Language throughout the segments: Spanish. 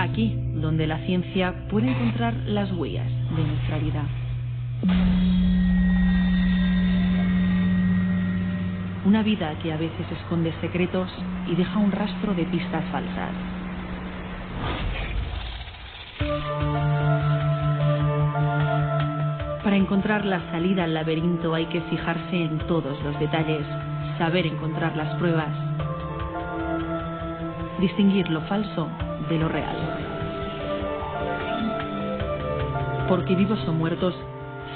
aquí donde la ciencia puede encontrar las huellas de nuestra vida. Una vida que a veces esconde secretos y deja un rastro de pistas falsas. Para encontrar la salida al laberinto hay que fijarse en todos los detalles, saber encontrar las pruebas, distinguir lo falso de lo real. Porque vivos o muertos,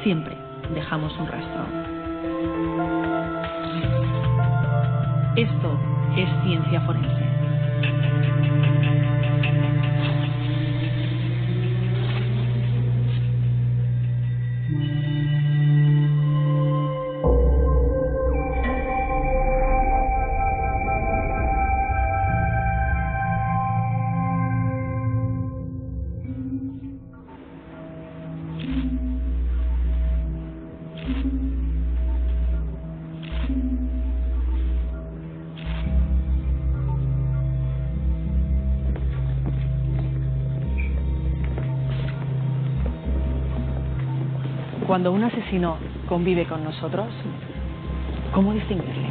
siempre dejamos un rastro. Esto es ciencia forense. Cuando un asesino convive con nosotros, ¿cómo distinguirle?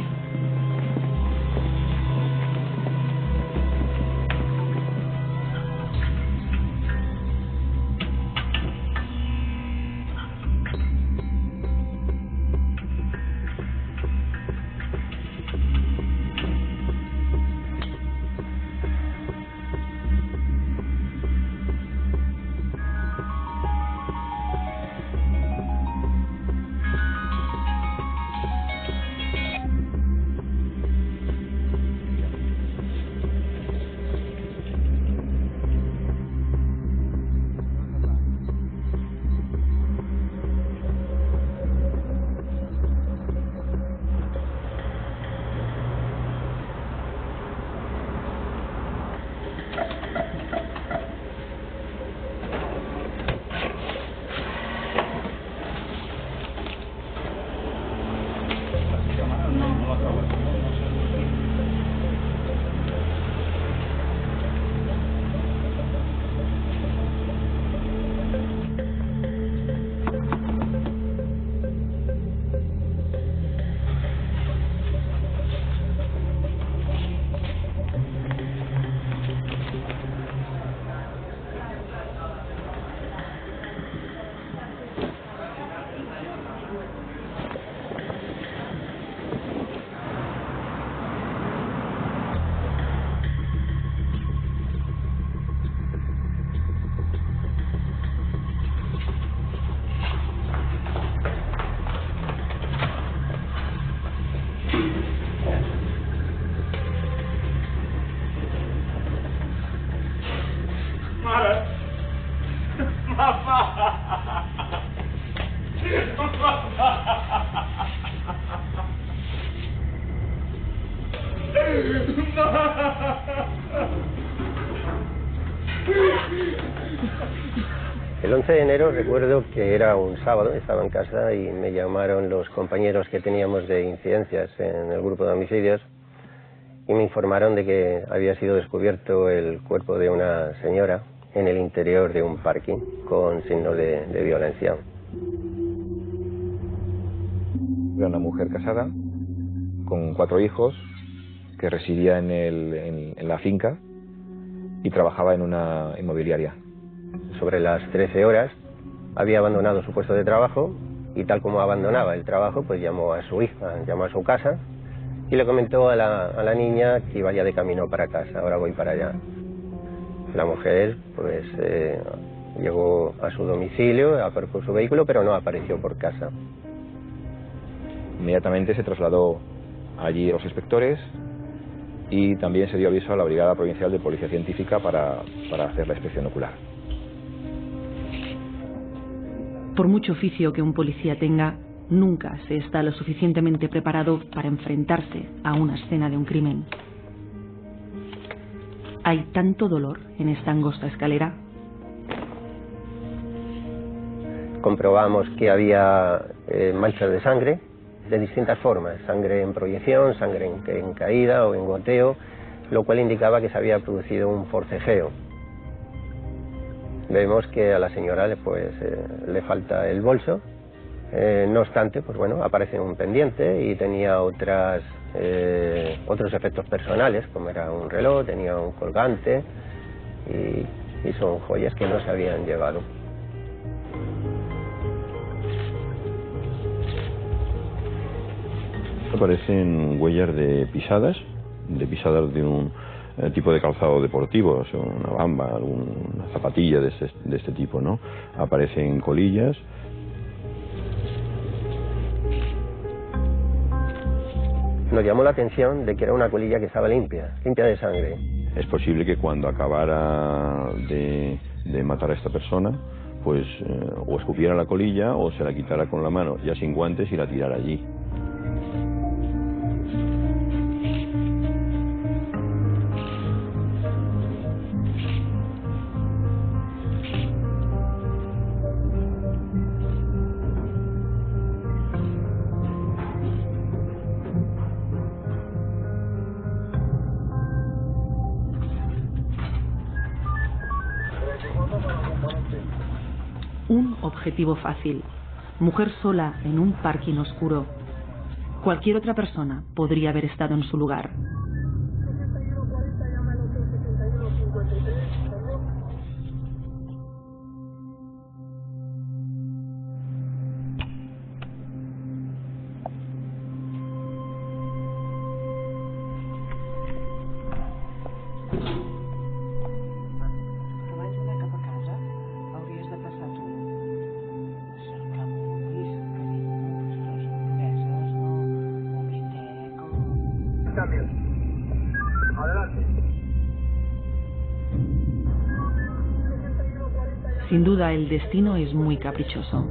El 11 de enero recuerdo que era un sábado, estaba en casa y me llamaron los compañeros que teníamos de incidencias en el grupo de homicidios y me informaron de que había sido descubierto el cuerpo de una señora en el interior de un parking con signos de violencia. Era una mujer casada con 4 hijos que residía en la finca y trabajaba en una inmobiliaria. Sobre las 13 horas había abandonado su puesto de trabajo y tal como abandonaba el trabajo, pues llamó a su hija, llamó a su casa y le comentó a la niña que iba ya de camino para casa, ahora voy para allá. La mujer pues llegó a su domicilio, aparcó su vehículo, pero no apareció por casa. Inmediatamente se trasladó allí a los inspectores y también se dio aviso a la Brigada Provincial de Policía Científica para hacer la inspección ocular. Por mucho oficio que un policía tenga, nunca se está lo suficientemente preparado para enfrentarse a una escena de un crimen. Hay tanto dolor en esta angosta escalera. Comprobamos que había manchas de sangre de distintas formas, sangre en proyección, sangre en caída o en goteo, lo cual indicaba que se había producido un forcejeo. Vemos que a la señora le falta el bolso. No obstante, pues bueno, aparece un pendiente y tenía otros efectos personales, como era un reloj, tenía un colgante y son joyas que no se habían llevado. Aparecen huellas de pisadas de un tipo de calzado deportivo, o sea, una bamba, alguna zapatilla de este tipo, ¿no? Aparecen colillas. Nos llamó la atención de que era una colilla que estaba limpia de sangre. Es posible que cuando acabara de matar a esta persona, pues o escupiera la colilla o se la quitara con la mano, ya sin guantes, y la tirara allí. Un objetivo fácil. Mujer sola en un parking oscuro. Cualquier otra persona podría haber estado en su lugar. Sin duda, el destino es muy caprichoso.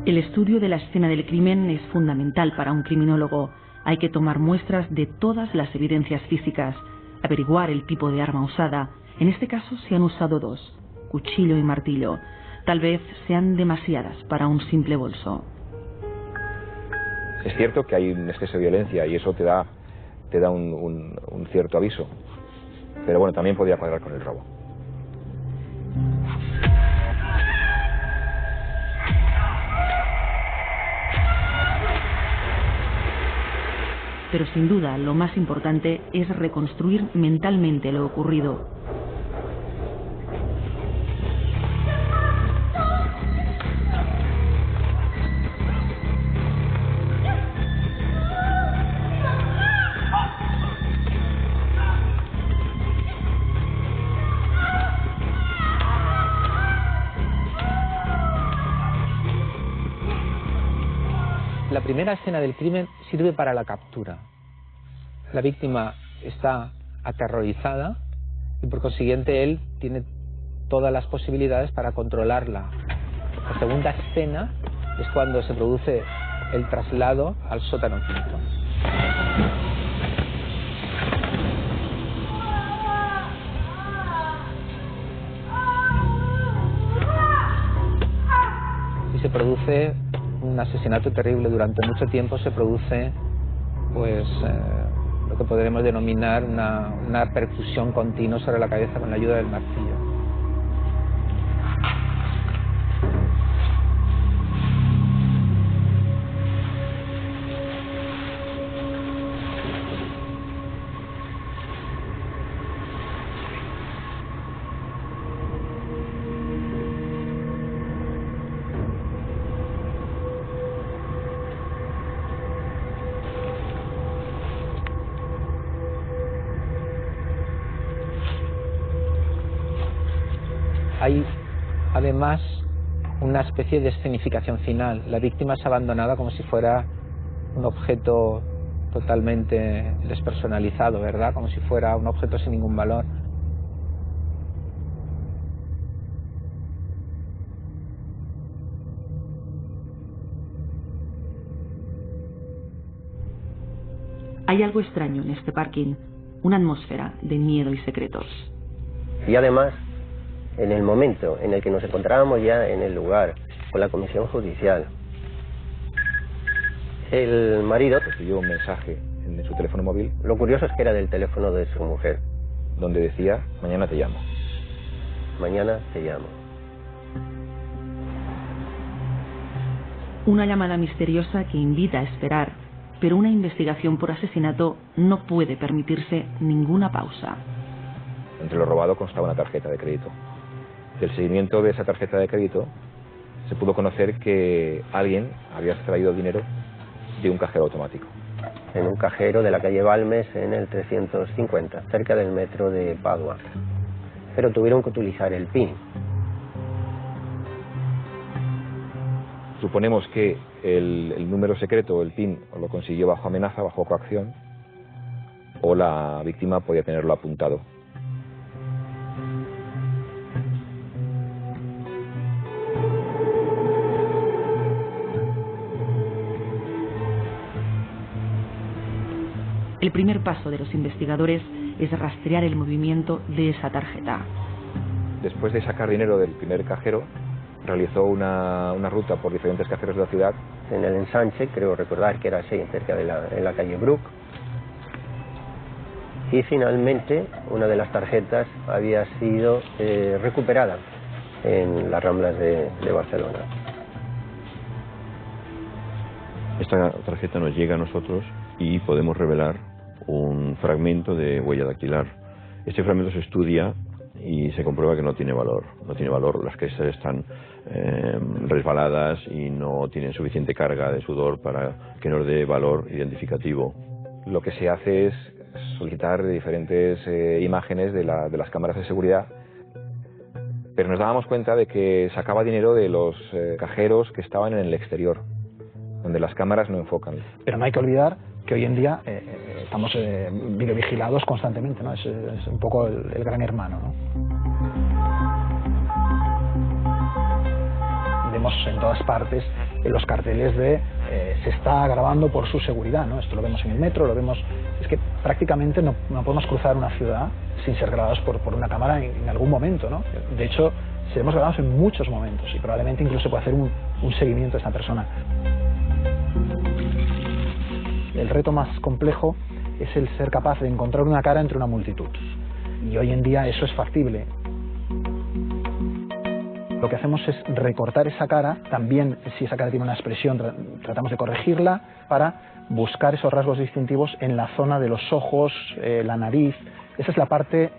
El estudio de la escena del crimen es fundamental para un criminólogo. Hay que tomar muestras de todas las evidencias físicas, averiguar el tipo de arma usada. En este caso se han usado dos, cuchillo y martillo. Tal vez sean demasiadas para un simple bolso. Es cierto que hay un exceso de violencia y eso te da un cierto aviso. Pero bueno, también podría cuadrar con el robo. Pero sin duda lo más importante es reconstruir mentalmente lo ocurrido. La primera escena del crimen sirve para la captura. La víctima está aterrorizada y por consiguiente él tiene todas las posibilidades para controlarla. La segunda escena es cuando se produce el traslado al sótano quinto. Y se produce un asesinato terrible. Durante mucho tiempo se produce pues lo que podremos denominar una percusión continua sobre la cabeza con la ayuda del martillo. Hay además una especie de escenificación final. La víctima es abandonada como si fuera un objeto totalmente despersonalizado, ¿verdad? Como si fuera un objeto sin ningún valor. Hay algo extraño en este parking, una atmósfera de miedo y secretos. Y además en el momento en el que nos encontrábamos ya en el lugar, con la comisión judicial. El marido recibió un mensaje en su teléfono móvil. Lo curioso es que era del teléfono de su mujer. Donde decía, mañana te llamo. Mañana te llamo. Una llamada misteriosa que invita a esperar, pero una investigación por asesinato no puede permitirse ninguna pausa. Entre lo robado constaba una tarjeta de crédito. Del seguimiento de esa tarjeta de crédito se pudo conocer que alguien había extraído dinero de un cajero automático. En un cajero de la calle Balmes, en el 350, cerca del metro de Padua. Pero tuvieron que utilizar el PIN. Suponemos que el número secreto, el PIN, lo consiguió bajo amenaza, bajo coacción, o la víctima podía tenerlo apuntado. El primer paso de los investigadores es rastrear el movimiento de esa tarjeta. Después de sacar dinero del primer cajero, realizó una ruta por diferentes cajeros de la ciudad. En el ensanche, creo recordar que era así, cerca de la calle Bruc. Y finalmente, una de las tarjetas había sido recuperada en las Ramblas de Barcelona. Esta tarjeta nos llega a nosotros y podemos revelar un fragmento de huella dactilar. Este fragmento se estudia y se comprueba que no tiene valor. No tiene valor, las crestas están resbaladas y no tienen suficiente carga de sudor para que nos dé valor identificativo. Lo que se hace es solicitar diferentes imágenes de las cámaras de seguridad, pero nos dábamos cuenta de que sacaba dinero de los cajeros que estaban en el exterior, donde las cámaras no enfocan. Pero no hay que olvidar que hoy en día estamos videovigilados constantemente, ¿no? Es un poco el gran hermano, ¿no? Vemos en todas partes en los carteles de se está grabando por su seguridad, ¿no? Esto lo vemos en el metro, lo vemos... Es que prácticamente no podemos cruzar una ciudad sin ser grabados por una cámara en algún momento, ¿no? De hecho, seremos grabados en muchos momentos y probablemente incluso se puede hacer un seguimiento a esta persona. El reto más complejo es el ser capaz de encontrar una cara entre una multitud. Y hoy en día eso es factible. Lo que hacemos es recortar esa cara, también si esa cara tiene una expresión tratamos de corregirla para buscar esos rasgos distintivos en la zona de los ojos, la nariz. Esa es la parte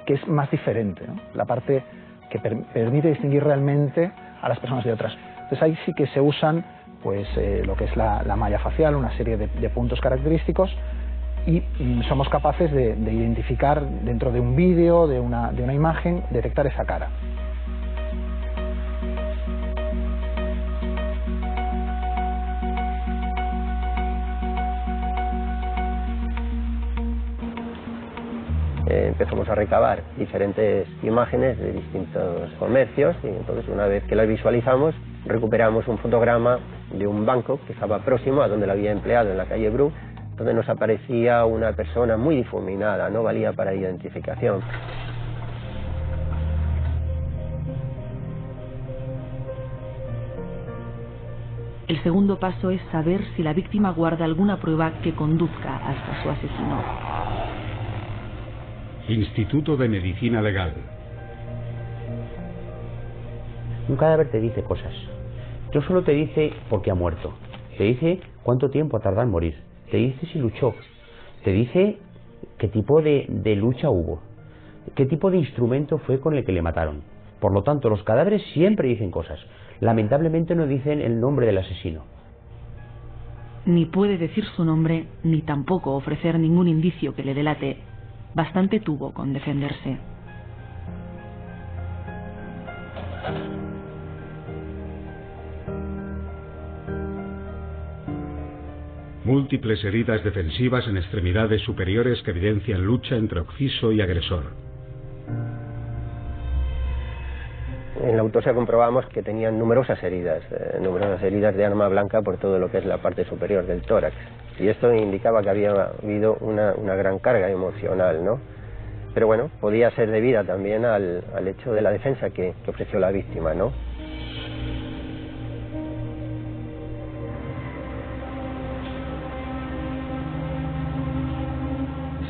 que es más diferente, ¿no? La parte que permite distinguir realmente a las personas de otras. Entonces ahí sí que se usan pues lo que es la malla facial, una serie de puntos característicos, y somos capaces de identificar dentro de un vídeo, de una imagen, detectar esa cara. Empezamos a recabar diferentes imágenes de distintos comercios y entonces una vez que las visualizamos recuperamos un fotograma de un banco que estaba próximo a donde lo había empleado en la calle Bruc, donde nos aparecía una persona muy difuminada, no valía para identificación. El segundo paso es saber si la víctima guarda alguna prueba que conduzca hasta su asesino. Instituto de Medicina Legal. Un cadáver te dice cosas. No solo te dice por qué ha muerto, te dice cuánto tiempo ha tardado en morir, te dice si luchó, te dice qué tipo de lucha hubo, qué tipo de instrumento fue con el que le mataron. Por lo tanto, los cadáveres siempre dicen cosas. Lamentablemente no dicen el nombre del asesino. Ni puede decir su nombre, ni tampoco ofrecer ningún indicio que le delate. Bastante tuvo con defenderse. Múltiples heridas defensivas en extremidades superiores que evidencian lucha entre occiso y agresor. En la autopsia comprobamos que tenían numerosas heridas de arma blanca por todo lo que es la parte superior del tórax. Y esto indicaba que había habido una gran carga emocional, ¿no? pero bueno, podía ser debida también al hecho de la defensa que ofreció la víctima, ¿no?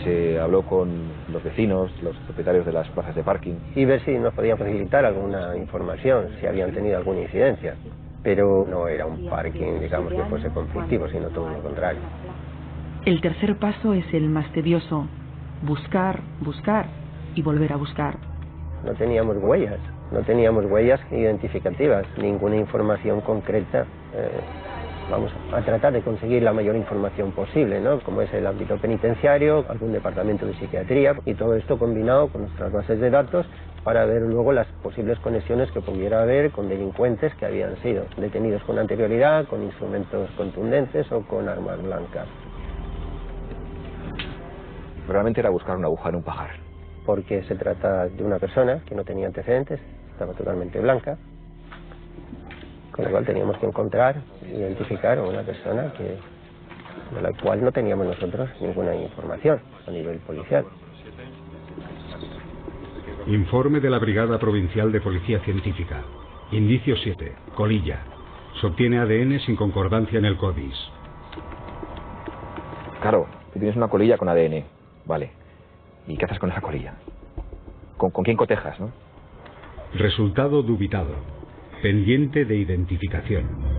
Se habló con los vecinos, los propietarios de las plazas de parking. Y ver si nos podían facilitar alguna información, si habían tenido alguna incidencia. Pero no era un parking, digamos, que fuese conflictivo, sino todo lo contrario. El tercer paso es el más tedioso: buscar, buscar y volver a buscar. No teníamos huellas identificativas, ninguna información concreta. Vamos a tratar de conseguir la mayor información posible, ¿no? Como es el ámbito penitenciario, algún departamento de psiquiatría, y todo esto combinado con nuestras bases de datos para ver luego las posibles conexiones que pudiera haber con delincuentes que habían sido detenidos con anterioridad, con instrumentos contundentes o con armas blancas. Realmente era buscar una aguja en un pajar. Porque se trata de una persona que no tenía antecedentes, estaba totalmente blanca, con lo cual teníamos que encontrar, identificar a una persona de la cual no teníamos nosotros ninguna información a nivel policial. Informe de la Brigada Provincial de Policía Científica. Indicio 7. Colilla. Se obtiene ADN sin concordancia en el CODIS. Claro, tú tienes una colilla con ADN, vale. ¿Y qué haces con esa colilla? ¿Con quién cotejas, no? Resultado dubitado. Pendiente de identificación.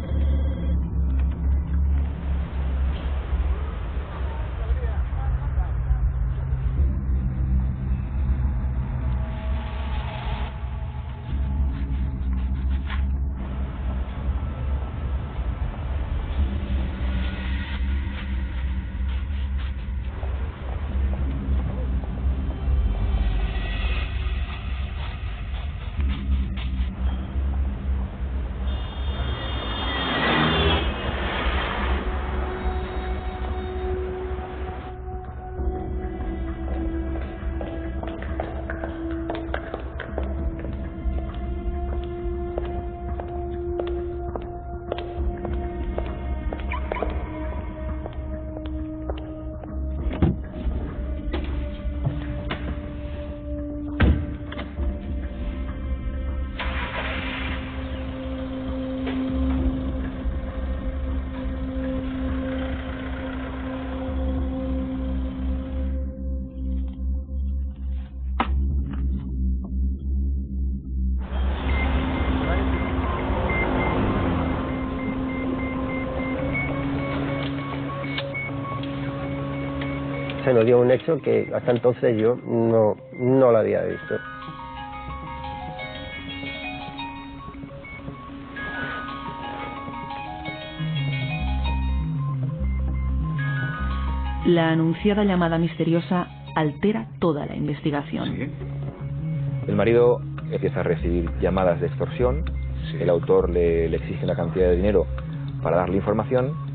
Se nos dio un hecho que hasta entonces yo no lo había visto. La anunciada llamada misteriosa altera toda la investigación. ¿Sí? El marido empieza a recibir llamadas de extorsión. Sí. El autor le exige una cantidad de dinero para darle información.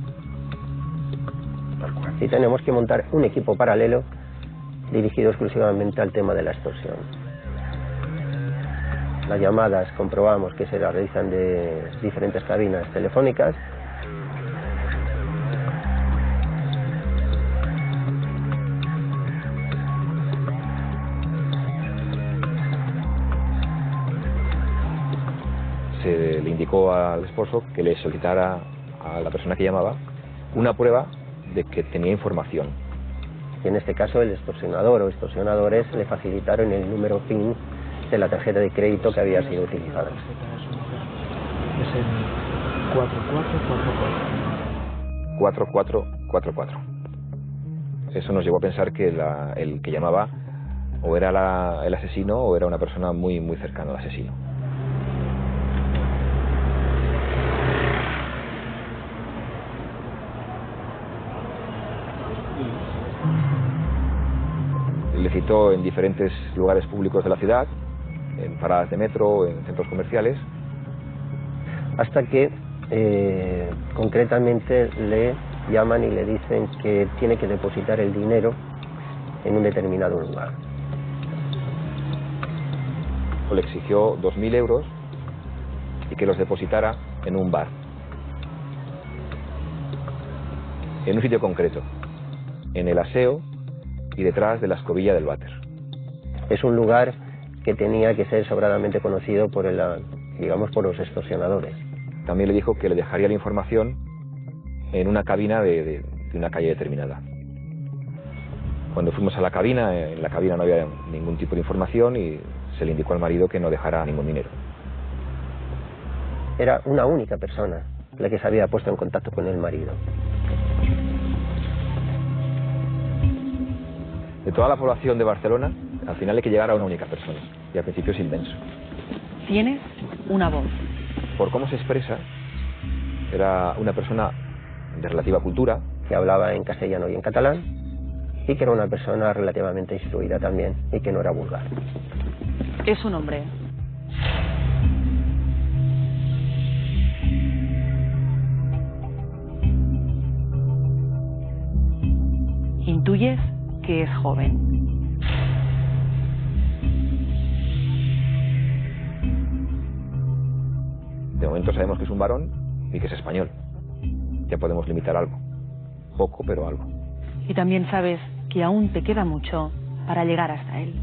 Y tenemos que montar un equipo paralelo dirigido exclusivamente al tema de la extorsión. Las llamadas comprobamos que se las realizan de diferentes cabinas telefónicas. Se le indicó al esposo que le solicitara a la persona que llamaba una prueba de que tenía información. Y en este caso el extorsionador o extorsionadores le facilitaron el número PIN de la tarjeta de crédito que había sido utilizada. Es el 4444. 4444. Eso nos llevó a pensar que el que llamaba o era el asesino o era una persona muy cercana al asesino. Le citó en diferentes lugares públicos de la ciudad, en paradas de metro, en centros comerciales. Hasta que concretamente le llaman y le dicen que tiene que depositar el dinero en un determinado lugar. Le exigió 2.000 euros y que los depositara en un bar, en un sitio concreto, en el aseo y detrás de la escobilla del váter. Es un lugar que tenía que ser sobradamente conocido por por los extorsionadores. También le dijo que le dejaría la información en una cabina de una calle determinada. Cuando fuimos a la cabina, en la cabina no había ningún tipo de información y se le indicó al marido que no dejara ningún dinero. Era una única persona la que se había puesto en contacto con el marido. De toda la población de Barcelona, al final hay que llegar a una única persona, y al principio es inmenso. Tienes una voz. Por cómo se expresa, era una persona de relativa cultura, que hablaba en castellano y en catalán, y que era una persona relativamente instruida también, y que no era vulgar. Es un hombre. Intuyes que es joven. De momento sabemos que es un varón y que es español. Ya podemos limitar algo. Poco, pero algo. Y también sabes que aún te queda mucho para llegar hasta él.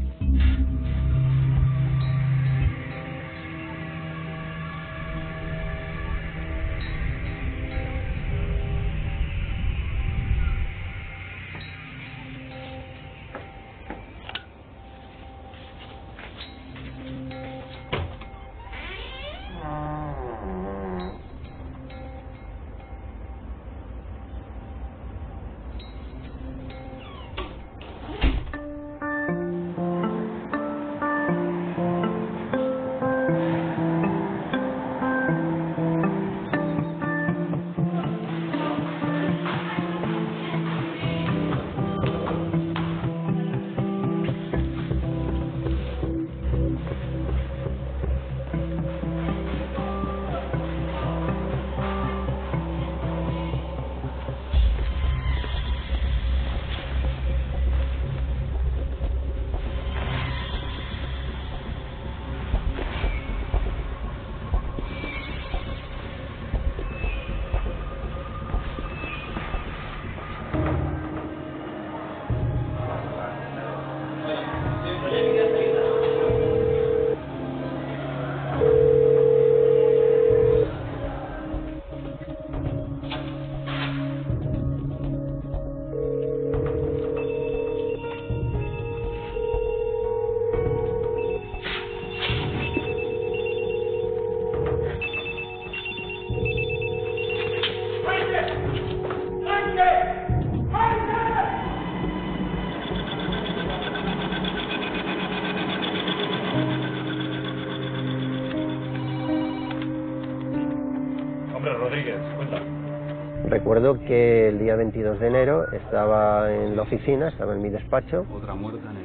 Recuerdo que el día 22 de enero estaba en la oficina, estaba en mi despacho,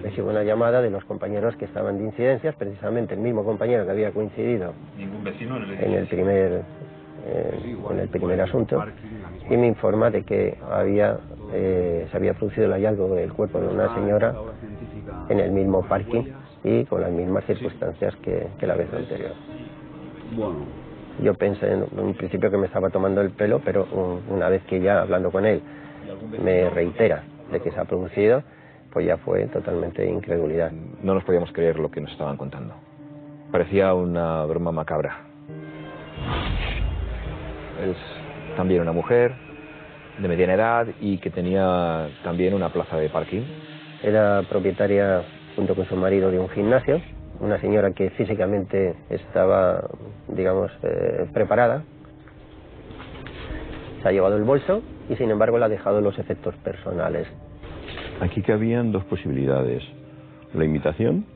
recibo una llamada de los compañeros que estaban de incidencias, precisamente el mismo compañero que había coincidido en el primer asunto, y me informa de que se había producido el hallazgo del cuerpo de una señora en el mismo parking y con las mismas circunstancias que la vez anterior. Yo pensé en un principio que me estaba tomando el pelo, pero una vez que ya hablando con él me reitera de que se ha producido, pues ya fue totalmente incredulidad. No nos podíamos creer lo que nos estaban contando. Parecía una broma macabra. Es también una mujer de mediana edad y que tenía también una plaza de parking. Era propietaria, junto con su marido, de un gimnasio. Una señora que físicamente estaba, preparada. Se ha llevado el bolso y sin embargo le ha dejado los efectos personales. Aquí cabían dos posibilidades: la imitación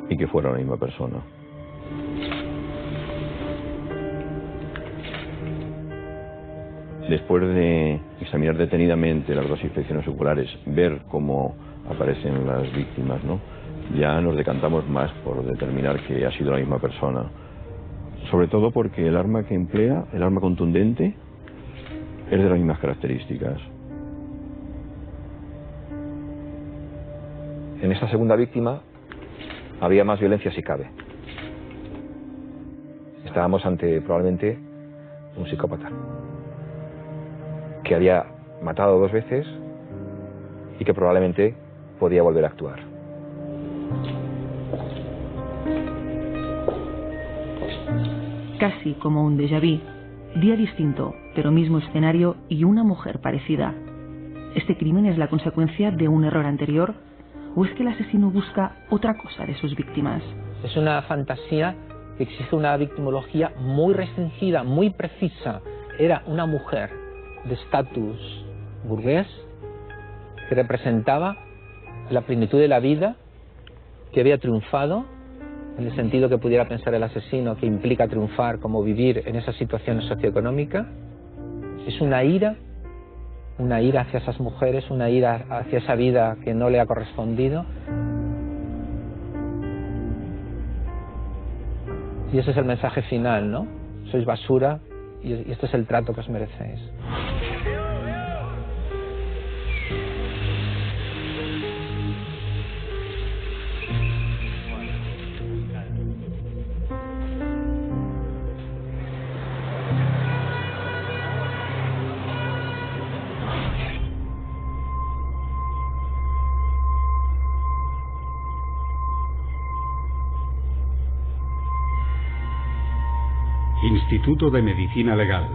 y que fuera la misma persona. Después de examinar detenidamente las dos inspecciones oculares, ver cómo aparecen las víctimas, ¿no?, ya nos decantamos más por determinar que ha sido la misma persona. Sobre todo porque el arma que emplea, el arma contundente, es de las mismas características. En esta segunda víctima había más violencia si cabe. Estábamos ante probablemente un psicópata que había matado 2 veces y que probablemente podía volver a actuar. Casi como un déjà vu, día distinto, pero mismo escenario y una mujer parecida. ¿Este crimen es la consecuencia de un error anterior o es que el asesino busca otra cosa de sus víctimas? Es una fantasía que exige una victimología muy restringida, muy precisa. Era una mujer de estatus burgués que representaba la plenitud de la vida, que había triunfado, en el sentido que pudiera pensar el asesino, que implica triunfar, como vivir en esa situación socioeconómica. Es una ira hacia esas mujeres, una ira hacia esa vida que no le ha correspondido. Y ese es el mensaje final, ¿no? Sois basura y este es el trato que os merecéis. Instituto de Medicina Legal.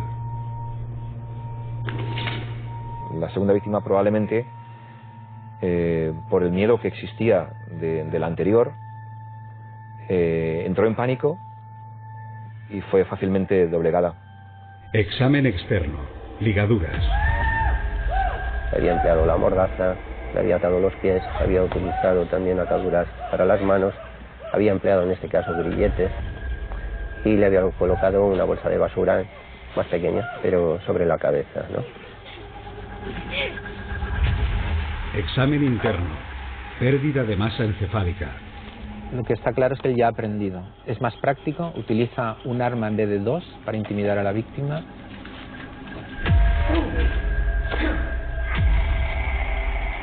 La segunda víctima probablemente, por el miedo que existía de la anterior, entró en pánico y fue fácilmente doblegada. Examen externo. Ligaduras. Había empleado la mordaza, le había atado los pies, había utilizado también ataduras para las manos, había empleado en este caso grilletes y le había colocado una bolsa de basura más pequeña, pero sobre la cabeza, ¿no? Examen interno. Pérdida de masa encefálica. Lo que está claro es que él ya ha aprendido. Es más práctico, utiliza un arma en vez de dos para intimidar a la víctima.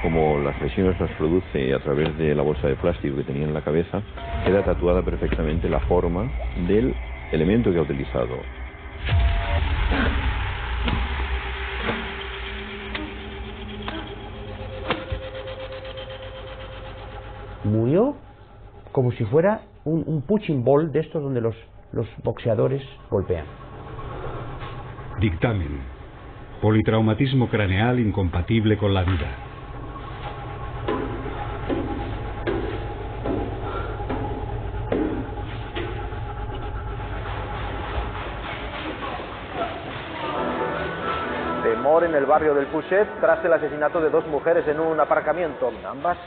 Como las lesiones las produce a través de la bolsa de plástico que tenía en la cabeza, queda tatuada perfectamente la forma del elemento que ha utilizado. Murió como si fuera un punching ball de estos donde los boxeadores golpean. Dictamen. Politraumatismo craneal incompatible con la vida. Temor en el barrio del Puget tras el asesinato de dos mujeres en un aparcamiento. Ambas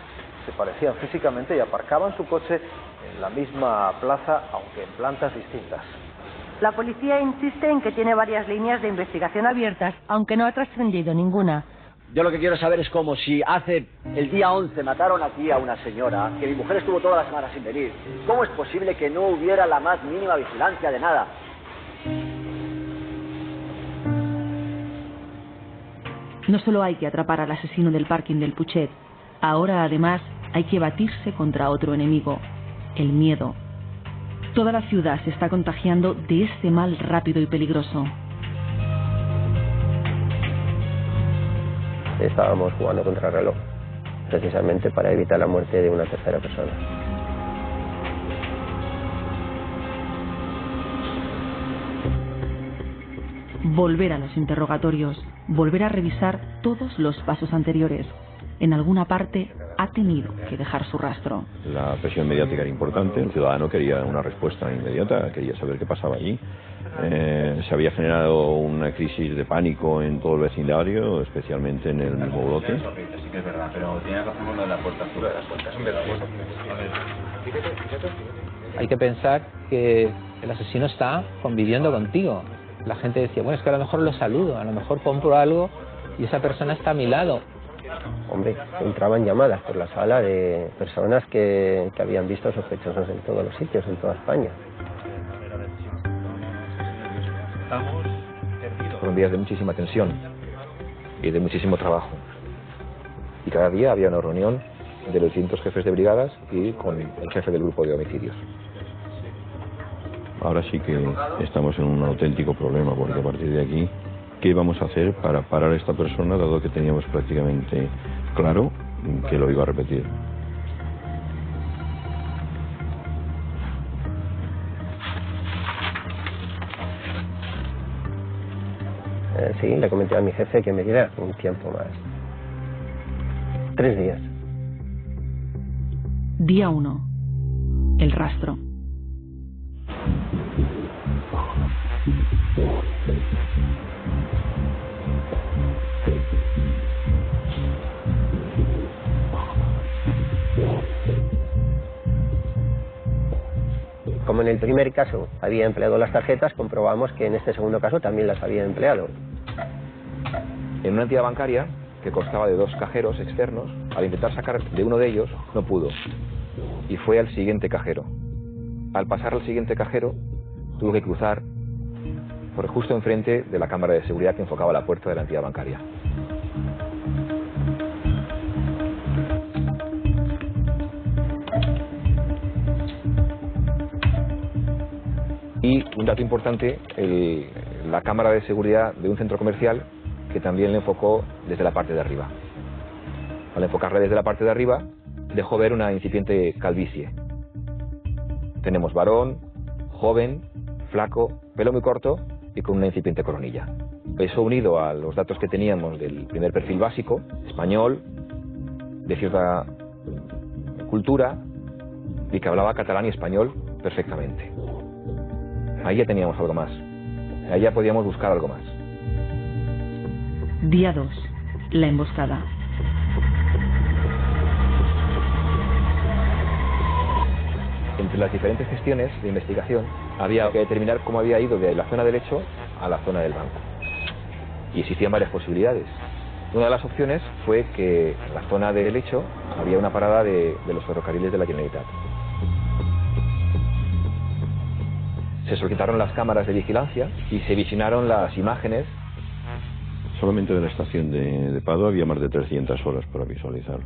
se parecían físicamente y aparcaban su coche en la misma plaza, aunque en plantas distintas. La policía insiste en que tiene varias líneas de investigación abiertas, aunque no ha trascendido ninguna. Yo lo que quiero saber es cómo si hace el día 11 mataron aquí a una señora, que mi mujer estuvo toda la semana sin venir. ¿Cómo es posible que no hubiera la más mínima vigilancia de nada? No solo hay que atrapar al asesino del parking del Puget, ahora además hay que batirse contra otro enemigo, el miedo. Toda la ciudad se está contagiando de este mal rápido y peligroso. Estábamos jugando contra el reloj, precisamente para evitar la muerte de una tercera persona. Volver a los interrogatorios, volver a revisar todos los pasos anteriores. En alguna parte ha tenido que dejar su rastro. La presión mediática era importante, el ciudadano quería una respuesta inmediata, quería saber qué pasaba allí. Se había generado una crisis de pánico en todo el vecindario, especialmente en el mismo bloque. Sí que es verdad, pero tiene razón con lo de la puerta azul, de las puertas son de la puerta. Hay que pensar que el asesino está conviviendo contigo. La gente decía, bueno, es que a lo mejor lo saludo, a lo mejor compro algo y esa persona está a mi lado. Hombre, entraban llamadas por la sala de personas que habían visto sospechosos en todos los sitios, en toda España. Fueron días de muchísima tensión y de muchísimo trabajo. Y cada día había una reunión de los distintos jefes de brigadas y con el jefe del grupo de homicidios. Ahora sí que estamos en un auténtico problema, porque a partir de aquí, ¿qué vamos a hacer para parar a esta persona, dado que teníamos prácticamente claro que lo iba a repetir. Sí, le comenté a mi jefe que me diera un tiempo más. 3 días. Día 1. El rastro. Como en el primer caso había empleado las tarjetas, comprobamos que en este segundo caso también las había empleado. En una entidad bancaria que constaba de 2 cajeros externos, al intentar sacar de uno de ellos, no pudo. Y fue al siguiente cajero. Al pasar al siguiente cajero, tuvo que cruzar por justo enfrente de la cámara de seguridad que enfocaba la puerta de la entidad bancaria. Y un dato importante, la cámara de seguridad de un centro comercial que también le enfocó desde la parte de arriba. Al enfocarla desde la parte de arriba, dejó ver una incipiente calvicie. Tenemos varón, joven, flaco, pelo muy corto y con una incipiente coronilla. Eso unido a los datos que teníamos del primer perfil básico, español, de cierta cultura y que hablaba catalán y español perfectamente. Ahí ya teníamos algo más. Ahí ya podíamos buscar algo más. Día 2. La emboscada. Entre las diferentes gestiones de investigación había que determinar cómo había ido de la zona del hecho a la zona del banco. Y existían varias posibilidades. Una de las opciones fue que en la zona del hecho había una parada de los ferrocarriles de la Generalitat. Se solicitaron las cámaras de vigilancia y se visionaron las imágenes. Solamente de la estación de Padua había más de 300 horas para visualizar.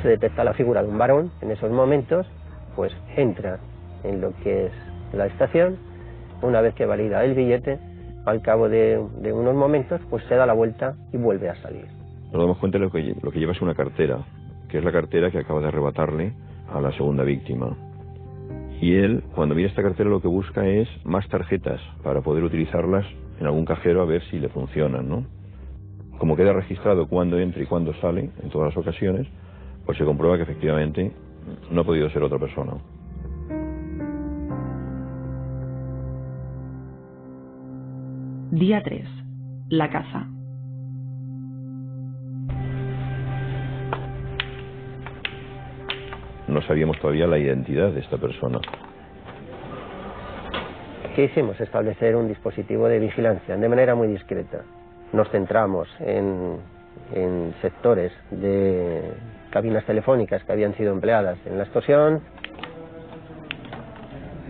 Se detecta la figura de un varón en esos momentos, pues entra en lo que es la estación. Una vez que valida el billete, al cabo de unos momentos, pues se da la vuelta y vuelve a salir. Nos damos cuenta de lo que lleva es una cartera, que es la cartera que acaba de arrebatarle a la segunda víctima. Y él, cuando mira esta cartera, lo que busca es más tarjetas para poder utilizarlas en algún cajero a ver si le funcionan, ¿no? Como queda registrado cuándo entra y cuándo sale, en todas las ocasiones, pues se comprueba que efectivamente no ha podido ser otra persona. Día 3. La caza. No sabíamos todavía la identidad de esta persona. ¿Qué hicimos? Establecer un dispositivo de vigilancia de manera muy discreta. Nos centramos en sectores de cabinas telefónicas que habían sido empleadas en la extorsión,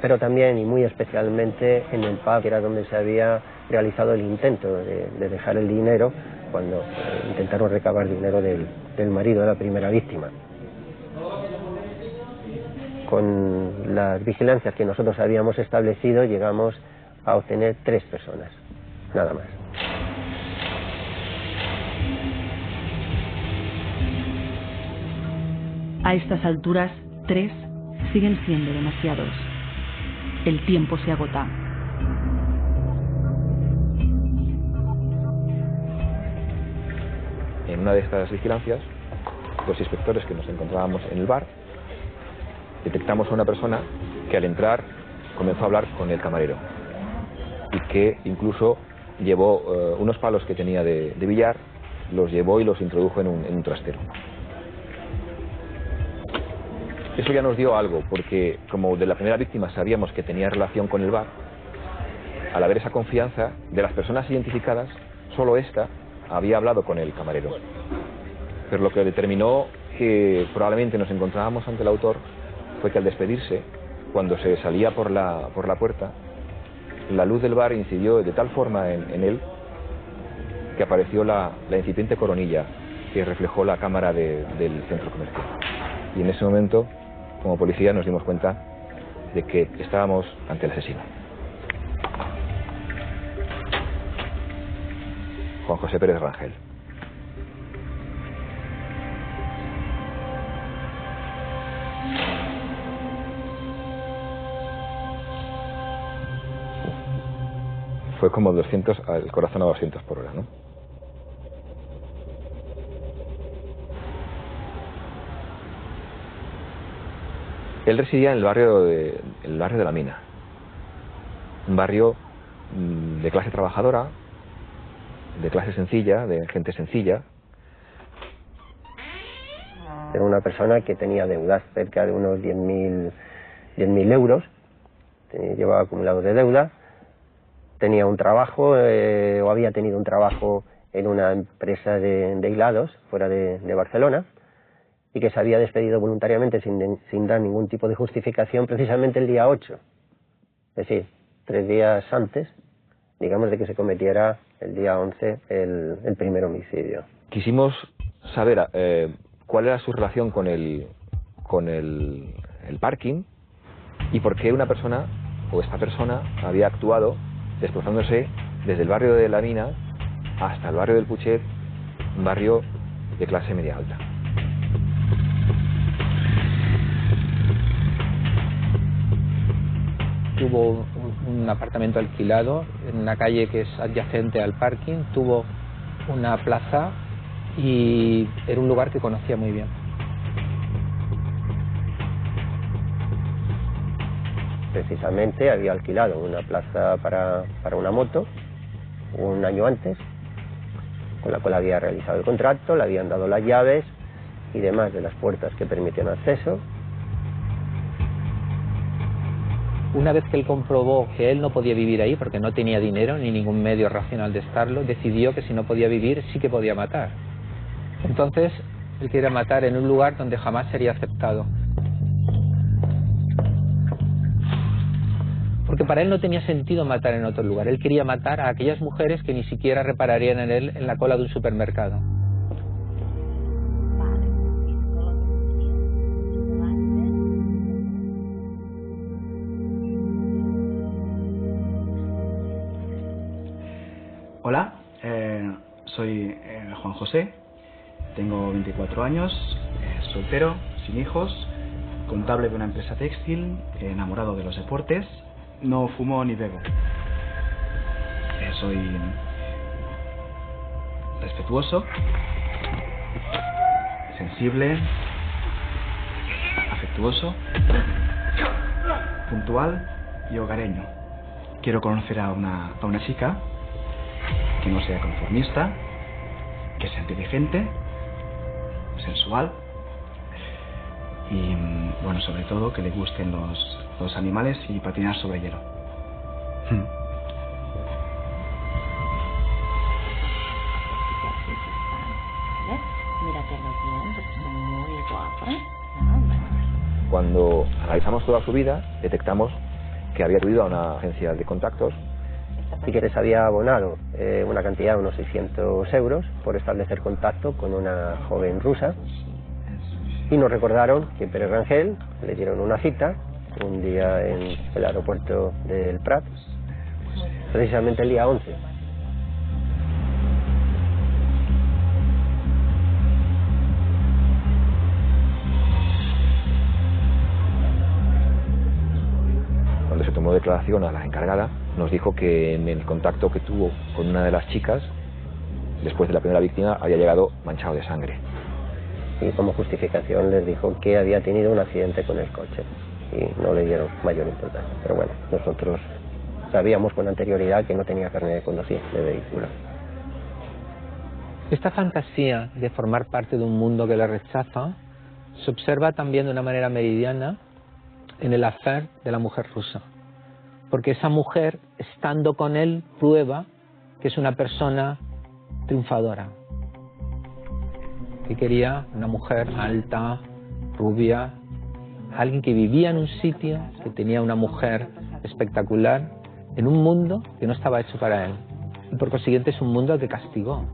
pero también y muy especialmente en el pub, que era donde se había realizado el intento de dejar el dinero cuando intentaron recabar dinero del marido de la primera víctima. Con las vigilancias que nosotros habíamos establecido llegamos a obtener 3 personas, nada más. A estas alturas, 3 siguen siendo demasiados. El tiempo se agota. En una de estas vigilancias, los inspectores que nos encontrábamos en el bar, detectamos a una persona que al entrar comenzó a hablar con el camarero y que incluso llevó unos palos que tenía de billar, los llevó y los introdujo en un trastero. Eso ya nos dio algo, porque como de la primera víctima sabíamos que tenía relación con el bar, al haber esa confianza de las personas identificadas, solo esta había hablado con el camarero. Pero lo que determinó que probablemente nos encontrábamos ante el autor fue que al despedirse, cuando se salía por la puerta, la luz del bar incidió de tal forma en él que apareció la incipiente coronilla que reflejó la cámara del centro comercial. Y en ese momento, como policía, nos dimos cuenta de que estábamos ante el asesino. Juan José Pérez Rangel. Fue como 200, el corazón a 200 por hora, ¿no? Él residía en el barrio de La Mina, un barrio de clase trabajadora, de clase sencilla, de gente sencilla. Era una persona que tenía deudas, cerca de unos 10.000 euros, llevaba acumulados de deuda, tenía un trabajo, o había tenido un trabajo en una empresa de hilados fuera de Barcelona, y que se había despedido voluntariamente sin dar ningún tipo de justificación precisamente el día 8, es decir, 3 días antes, digamos, de que se cometiera el día 11 el primer homicidio. Quisimos saber cuál era su relación con el parking y por qué una persona o esta persona había actuado desplazándose desde el barrio de La Mina hasta el barrio del Putxet, un barrio de clase media alta. Tuvo un apartamento alquilado en una calle que es adyacente al parking, tuvo una plaza y era un lugar que conocía muy bien. Precisamente había alquilado una plaza para una moto un año antes, con la cual había realizado el contrato, le habían dado las llaves y demás de las puertas que permitían acceso. Una vez que él comprobó que él no podía vivir ahí porque no tenía dinero ni ningún medio racional de estarlo, decidió que si no podía vivir sí que podía matar. Entonces él quería matar en un lugar donde jamás sería aceptado. Porque para él no tenía sentido matar en otro lugar. Él quería matar a aquellas mujeres que ni siquiera repararían en él en la cola de un supermercado. Hola, soy Juan José, tengo 24 años, soltero, sin hijos, contable de una empresa textil, enamorado de los deportes, no fumo ni bebo. Soy respetuoso, sensible, afectuoso, puntual y hogareño. Quiero conocer a una chica que no sea conformista, que sea inteligente, sensual y, bueno, sobre todo que le gusten los animales y patinar sobre hielo. Cuando analizamos toda su vida, detectamos que había acudido a una agencia de contactos y que les había abonado una cantidad de unos 600 euros por establecer contacto con una joven rusa, y nos recordaron que Pérez Rangel le dieron una cita un día en el aeropuerto del Prat, precisamente el día 11. Cuando se tomó declaración a la encargada, nos dijo que en el contacto que tuvo con una de las chicas, después de la primera víctima, había llegado manchado de sangre. Y como justificación les dijo que había tenido un accidente con el coche y no le dieron mayor importancia. Pero bueno, nosotros sabíamos con anterioridad que no tenía carnet de conducir de vehículo. Esta fantasía de formar parte de un mundo que le rechaza se observa también de una manera meridiana en el affair de la mujer rusa. Porque esa mujer, estando con él, prueba que es una persona triunfadora. Que quería una mujer alta, rubia, alguien que vivía en un sitio, que tenía una mujer espectacular, en un mundo que no estaba hecho para él. Y por consiguiente es un mundo que castigó.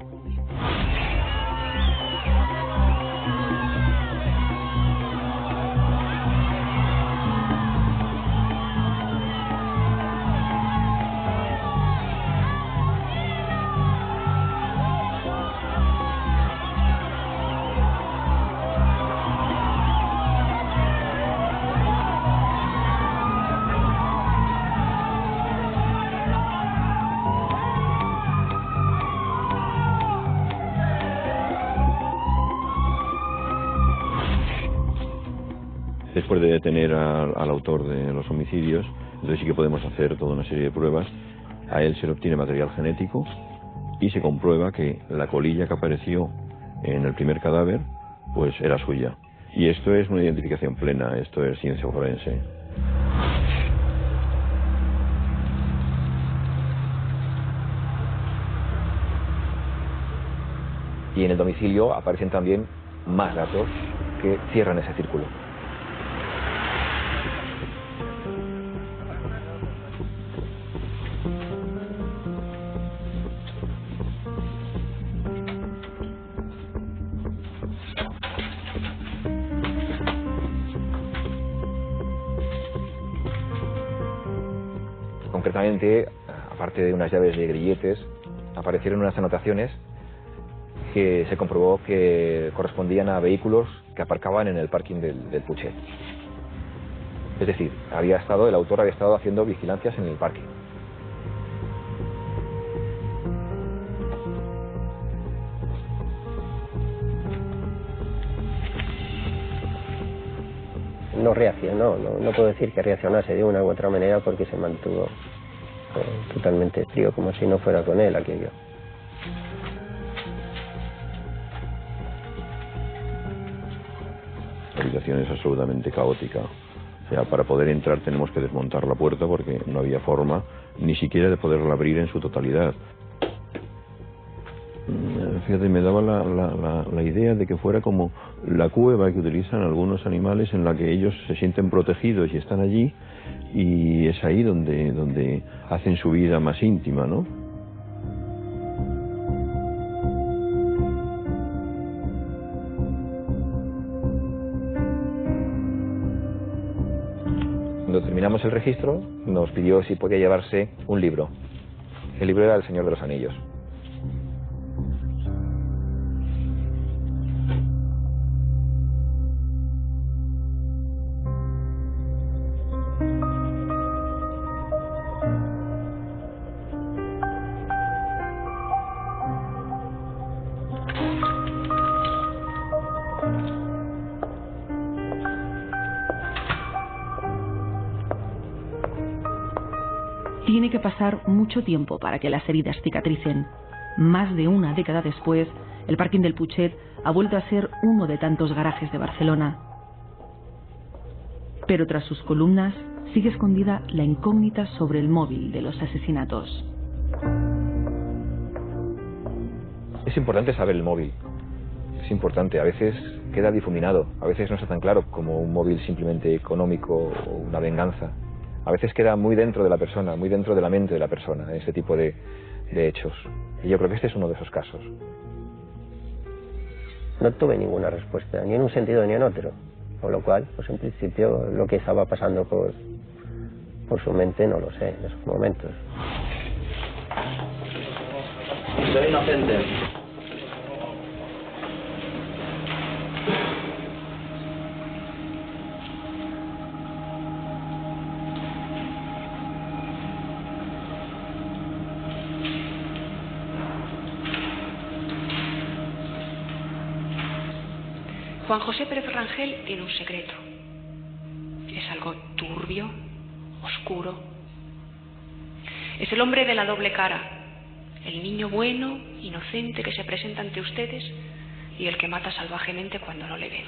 después de detener al autor de los homicidios, entonces sí que podemos hacer toda una serie de pruebas. A él se le obtiene material genético y se comprueba que la colilla que apareció en el primer cadáver pues era suya. Y esto es una identificación plena, esto es ciencia forense. Y en el domicilio aparecen también más datos que cierran ese círculo. Concretamente, aparte de unas llaves de grilletes, aparecieron unas anotaciones que se comprobó que correspondían a vehículos que aparcaban en el parking del Puchet. Es decir, el autor había estado haciendo vigilancias en el parking. No reaccionó, no puedo decir que reaccionase de una u otra manera porque se mantuvo totalmente frío, como si no fuera con él aquello. La habitación es absolutamente caótica. O sea, para poder entrar tenemos que desmontar la puerta porque no había forma ni siquiera de poderla abrir en su totalidad. Fíjate, me daba la idea de que fuera como la cueva que utilizan algunos animales en la que ellos se sienten protegidos y están allí, y es ahí donde hacen su vida más íntima, ¿no? Cuando terminamos el registro, nos pidió si podía llevarse un libro. El libro era El Señor de los Anillos. Tiene que pasar mucho tiempo para que las heridas cicatricen. Más de una década después, el parking del Puchet ha vuelto a ser uno de tantos garajes de Barcelona. Pero tras sus columnas sigue escondida la incógnita sobre el móvil de los asesinatos. Es importante saber el móvil. Es importante, a veces queda difuminado, a veces no está tan claro como un móvil simplemente económico o una venganza. A veces queda muy dentro de la persona, muy dentro de la mente de la persona, ese tipo de hechos. Y yo creo que este es uno de esos casos. No tuve ninguna respuesta, ni en un sentido ni en otro. Con lo cual, pues en principio, lo que estaba pasando por su mente no lo sé en esos momentos. Soy inocente. Juan José Pérez Rangel tiene un secreto. Es algo turbio, oscuro. Es el hombre de la doble cara. El niño bueno, inocente que se presenta ante ustedes y el que mata salvajemente cuando no le ven.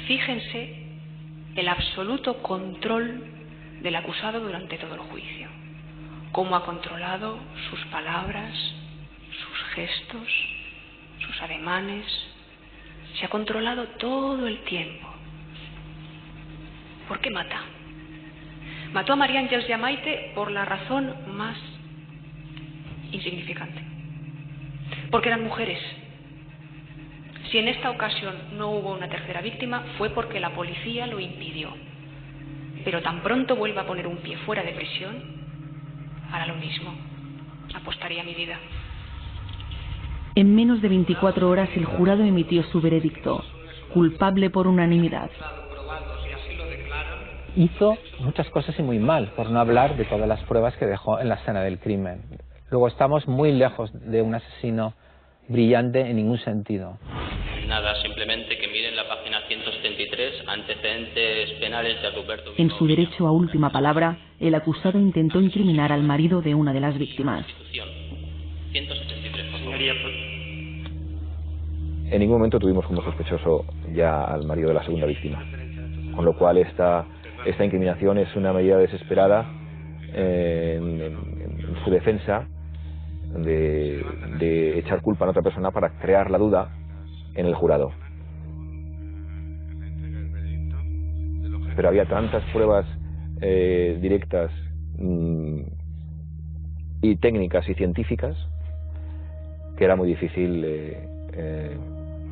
Fíjense el absoluto control del acusado durante todo el juicio. Cómo ha controlado sus palabras, sus gestos, sus ademanes. Se ha controlado todo el tiempo. ¿Por qué mata? Mató a María Ángeles y a Maite por la razón más insignificante. Porque eran mujeres. Si en esta ocasión no hubo una tercera víctima, fue porque la policía lo impidió. Pero tan pronto vuelva a poner un pie fuera de prisión, hará lo mismo. Apostaría mi vida. En menos de 24 horas el jurado emitió su veredicto, culpable por unanimidad. Hizo muchas cosas y muy mal, por no hablar de todas las pruebas que dejó en la escena del crimen. Luego estamos muy lejos de un asesino brillante en ningún sentido. Nada, simplemente que miren la página 173 3, antecedentes penales de Adalberto. En su derecho a última palabra, el acusado intentó incriminar al marido de una de las víctimas. 173, por favor. En ningún momento tuvimos como sospechoso ya al marido de la segunda víctima, con lo cual esta incriminación es una medida desesperada en su defensa de echar culpa a otra persona para crear la duda en el jurado. Pero había tantas pruebas directas y técnicas y científicas que era muy difícil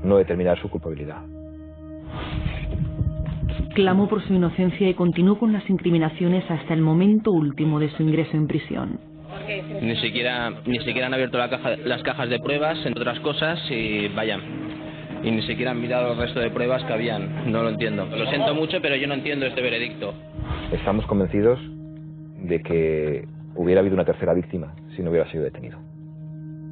no determinar su culpabilidad. Clamó por su inocencia y continuó con las incriminaciones hasta el momento último de su ingreso en prisión. Ni siquiera han abierto las cajas de pruebas, entre otras cosas, y ni siquiera han mirado el resto de pruebas que habían. No lo entiendo. Lo siento mucho, pero yo no entiendo este veredicto. Estamos convencidos de que hubiera habido una tercera víctima si no hubiera sido detenido.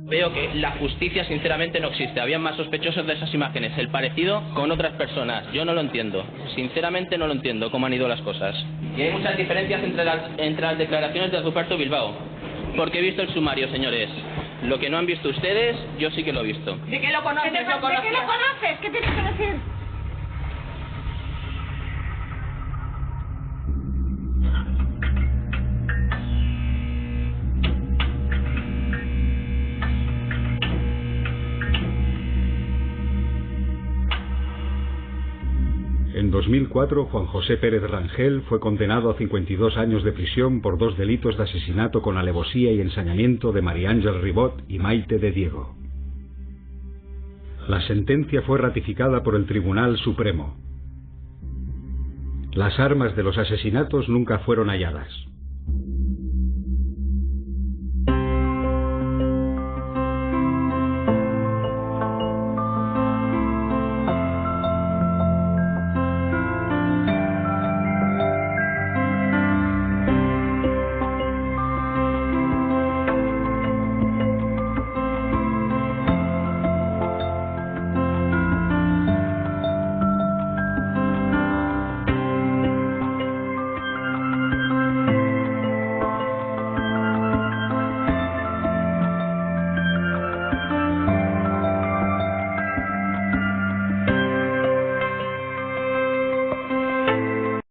Veo que la justicia sinceramente no existe. Habían más sospechosos de esas imágenes. El parecido con otras personas. Yo no lo entiendo. Sinceramente no lo entiendo cómo han ido las cosas. Y hay muchas diferencias entre las declaraciones de Ruperto Bilbao. Porque he visto el sumario, señores. Lo que no han visto ustedes, yo sí que lo he visto. ¿De qué lo conoces? ¿De qué lo conoces? ¿Qué tienes que decir? En 2004, Juan José Pérez Rangel fue condenado a 52 años de prisión por 2 delitos de asesinato con alevosía y ensañamiento de María Ángel Ribot y Maite de Diego. La sentencia fue ratificada por el Tribunal Supremo. Las armas de los asesinatos nunca fueron halladas.